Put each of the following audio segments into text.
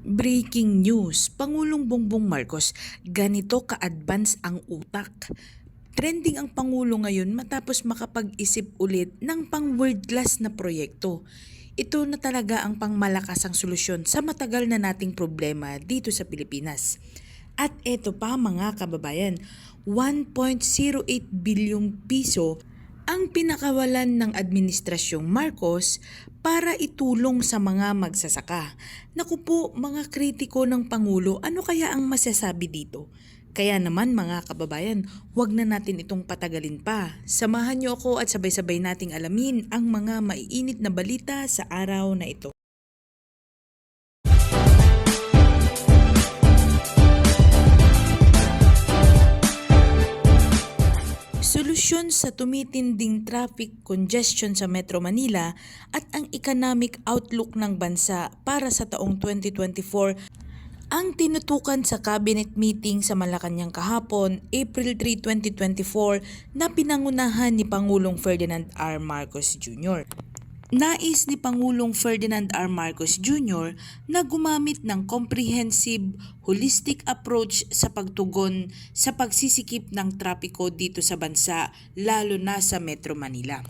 Breaking news, Pangulong Bongbong Marcos, ganito ka-advance ang utak. Trending ang Pangulo ngayon matapos makapag-isip ulit ng pang-world class na proyekto. Ito na talaga ang pangmalakas ang solusyon sa matagal na nating problema dito sa Pilipinas. At eto pa mga kababayan, 1.08 bilyong piso ang pinakawalan ng Administrasyong Marcos para itulong sa mga magsasaka. Naku po mga kritiko ng Pangulo, ano kaya ang masasabi dito? Kaya naman mga kababayan, huwag na natin itong patagalin pa. Samahan niyo ako at sabay-sabay nating alamin ang mga maiinit na balita sa araw na ito. Solusyon sa tumitinding traffic congestion sa Metro Manila at ang economic outlook ng bansa para sa taong 2024 ang tinutukan sa cabinet meeting sa Malacanang kahapon, April 3, 2024 na pinangunahan ni Pangulong Ferdinand R. Marcos Jr. Nais ni Pangulong Ferdinand R. Marcos Jr. na gumamit ng comprehensive, holistic approach sa pagtugon sa pagsisikip ng trapiko dito sa bansa, lalo na sa Metro Manila.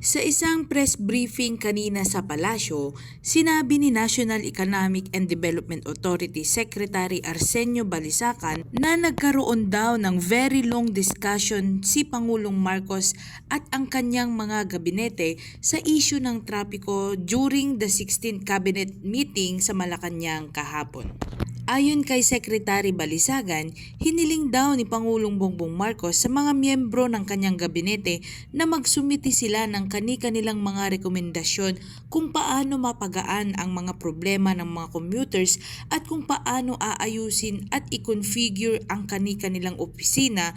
Sa isang press briefing kanina sa palasyo, sinabi ni National Economic and Development Authority Secretary Arsenio Balisacan na nagkaroon daw ng very long discussion si Pangulong Marcos at ang kanyang mga gabinete sa issue ng trapiko during the 16th Cabinet meeting sa Malacanang kahapon. Ayon kay Secretary Balisagan, hiniling daw ni Pangulong Bongbong Marcos sa mga miyembro ng kanyang gabinete na magsumiti sila ng kani-kanilang mga rekomendasyon kung paano mapagaan ang mga problema ng mga commuters at kung paano aayusin at i-configure ang kani-kanilang opisina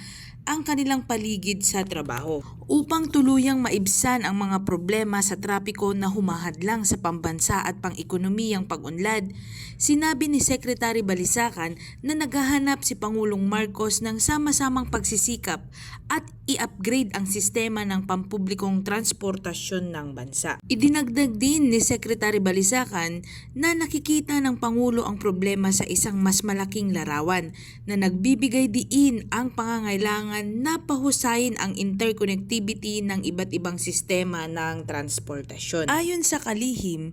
ang kanilang paligid sa trabaho upang tuluyang maibsan ang mga problema sa trapiko na humahadlang sa pambansa at pang-ekonomiyang pag-unlad. Sinabi ni Secretary Balisacan na naghahanap si Pangulong Marcos ng sama-samang pagsisikap at i-upgrade ang sistema ng pampublikong transportasyon ng bansa. Idinagdag din ni Secretary Balisacan na nakikita ng Pangulo ang problema sa isang mas malaking larawan na nagbibigay diin ang pangangailangan na pahusayin ang interconnectivity ng iba't ibang sistema ng transportasyon. Ayon sa kalihim,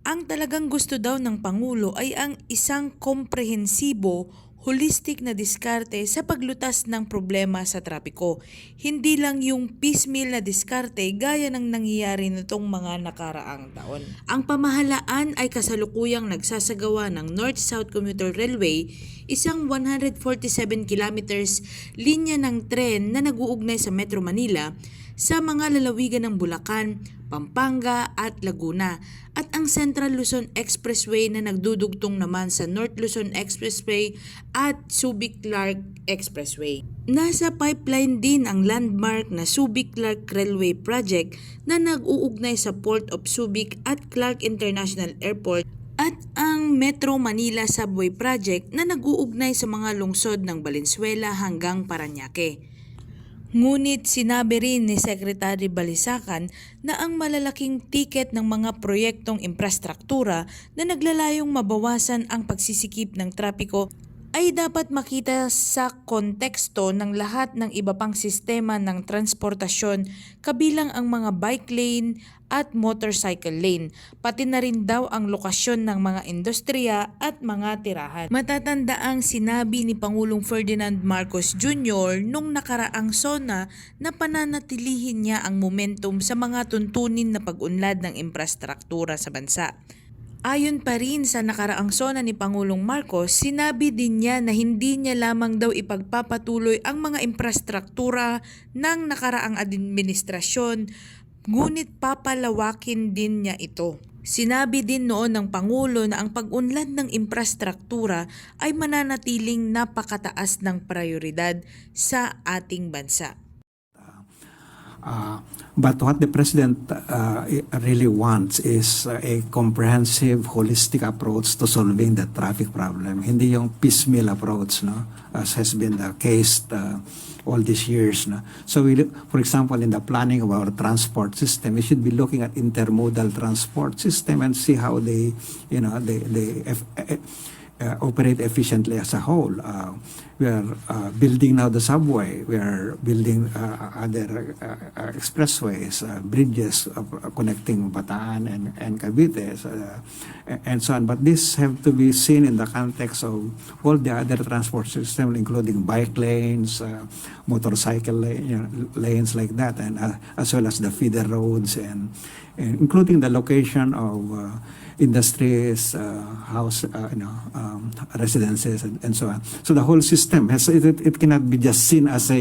ang talagang gusto daw ng Pangulo ay ang isang komprehensibo, holistic na diskarte sa paglutas ng problema sa trapiko. Hindi lang yung piecemeal na diskarte gaya ng nangyayari nitong mga nakaraang taon. Ang pamahalaan ay kasalukuyang nagsasagawa ng North-South Commuter Railway, isang 147 kilometers linya ng tren na nag-uugnay sa Metro Manila sa mga lalawigan ng Bulacan, Pampanga at Laguna at ang Central Luzon Expressway na nagdudugtong naman sa North Luzon Expressway at Subic-Clark Expressway. Nasa pipeline din ang landmark na Subic-Clark Railway Project na nag-uugnay sa Port of Subic at Clark International Airport at ang Metro Manila Subway Project na nag-uugnay sa mga lungsod ng Valenzuela hanggang Parañaque. Ngunit sinabi rin ni Secretary Balisacan na ang malalaking tiket ng mga proyektong infrastruktura na naglalayong mabawasan ang pagsisikip ng trapiko ay dapat makita sa konteksto ng lahat ng iba pang sistema ng transportasyon kabilang ang mga bike lane at motorcycle lane, pati na rin daw ang lokasyon ng mga industriya at mga tirahan. Matatandaang sinabi ni Pangulong Ferdinand Marcos Jr. nung nakaraang SONA na pananatilihin niya ang momentum sa mga tuntunin na pag-unlad ng infrastruktura sa bansa. Ayon pa rin sa nakaraang SONA ni Pangulong Marcos, sinabi din niya na hindi niya lamang daw ipagpapatuloy ang mga infrastruktura ng nakaraang administrasyon, ngunit papalawakin din niya ito. Sinabi din noon ng Pangulo na ang pag-unlad ng infrastruktura ay mananatiling napakataas ng prioridad sa ating bansa. But what the president really wants is a comprehensive, holistic approach to solving the traffic problem. Hindi yung piecemeal approach, no, as has been the case all these years. No? So, for example, in the planning of our transport system, we should be looking at intermodal transport system and see how they operate efficiently as a whole. We are building now the subway. We are building other expressways, bridges connecting Bataan and Cavite, and so on. But this have to be seen in the context of all the other transport systems, including bike lanes, motorcycle lanes like that, and as well as the feeder roads, and including the location of industries, residences, and so on. So the whole system it cannot be just seen as a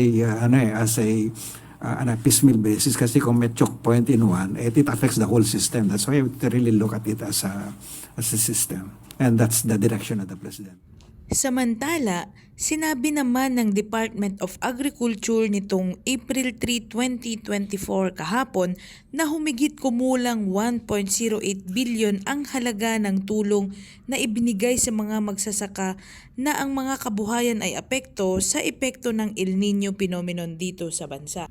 piecemeal basis, kasi kung may choke point in one, it affects the whole system. That's why we have to really look at it as a system, and that's the direction of the president. Samantala, sinabi naman ng Department of Agriculture nitong April 3, 2024 kahapon na humigit kumulang 1.08 billion ang halaga ng tulong na ibinigay sa mga magsasaka na ang mga kabuhayan ay apekto sa epekto ng El Nino phenomenon dito sa bansa.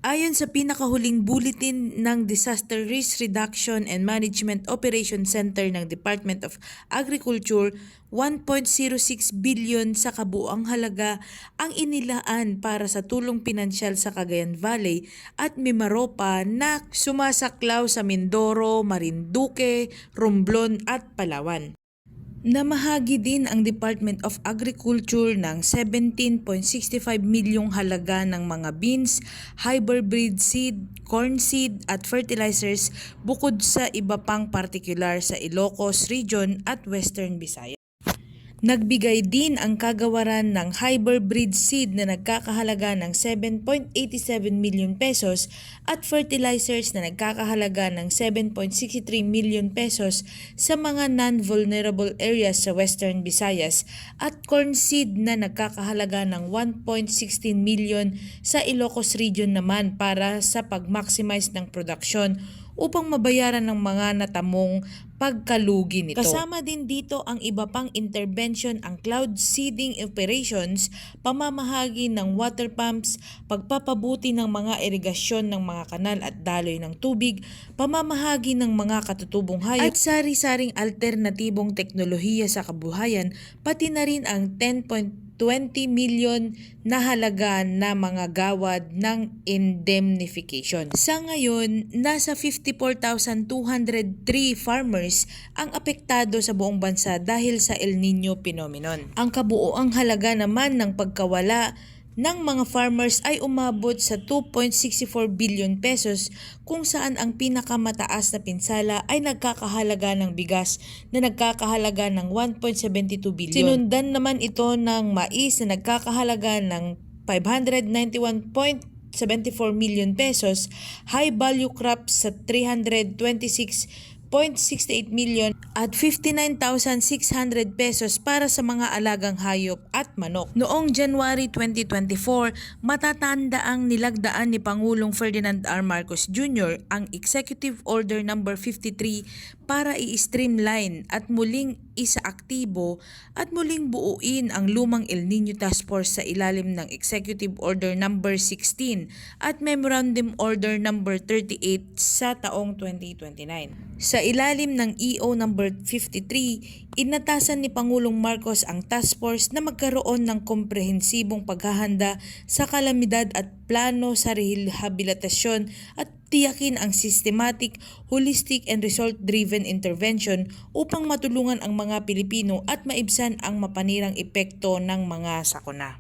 Ayon sa pinakahuling bulletin ng Disaster Risk Reduction and Management Operation Center ng Department of Agriculture, 1.06 billion sa kabuuang halaga ang inilaan para sa tulong pinansyal sa Cagayan Valley at Mimaropa na sumasaklaw sa Mindoro, Marinduque, Romblon at Palawan. Namahagi din ang Department of Agriculture ng 17.65 milyong halaga ng mga beans, hybrid seed, corn seed at fertilizers bukod sa iba pang partikular sa Ilocos Region at Western Visayas. Nagbigay din ang kagawaran ng hybrid seed na nagkakahalaga ng 7.87 million pesos at fertilizers na nagkakahalaga ng 7.63 million pesos sa mga non-vulnerable areas sa Western Visayas at corn seed na nagkakahalaga ng 1.16 million sa Ilocos Region naman para sa pag-maximize ng produksyon upang mabayaran ng mga natamong pagkalugi nito. Kasama din dito ang iba pang intervention, ang cloud seeding operations, pamamahagi ng water pumps, pagpapabuti ng mga irigasyon ng mga kanal at daloy ng tubig, pamamahagi ng mga katutubong hayop at sari-saring alternatibong teknolohiya sa kabuhayan, pati na rin ang 10.20 million na halaga na mga gawad ng indemnification. Sa ngayon, nasa 54,203 farmers ang apektado sa buong bansa dahil sa El Nino phenomenon. Ang kabuoang halaga naman ng pagkawala ng mga farmers ay umabot sa 2.64 billion pesos kung saan ang pinakamataas na pinsala ay nagkakahalaga ng bigas na nagkakahalaga ng 1.72 billion. Sinundan naman ito ng mais na nagkakahalaga ng 591.74 million pesos, high value crops sa 326.68 million at 59,600 pesos para sa mga alagang hayop at manok. Noong January 2024, matatanda ang nilagdaan ni Pangulong Ferdinand R. Marcos Jr. ang Executive Order No. 53 para i-streamline at muling isaaktibo at muling buuin ang lumang El Nino Task Force sa ilalim ng Executive Order No. 16 at Memorandum Order No. 38 sa taong 2029. Sa ilalim ng EO No. 53, inatasan ni Pangulong Marcos ang task force na magkaroon ng komprehensibong paghahanda sa kalamidad at plano sa rehabilitasyon at tiyakin ang systematic, holistic and result-driven intervention upang matulungan ang mga Pilipino at maibsan ang mapanirang epekto ng mga sakuna.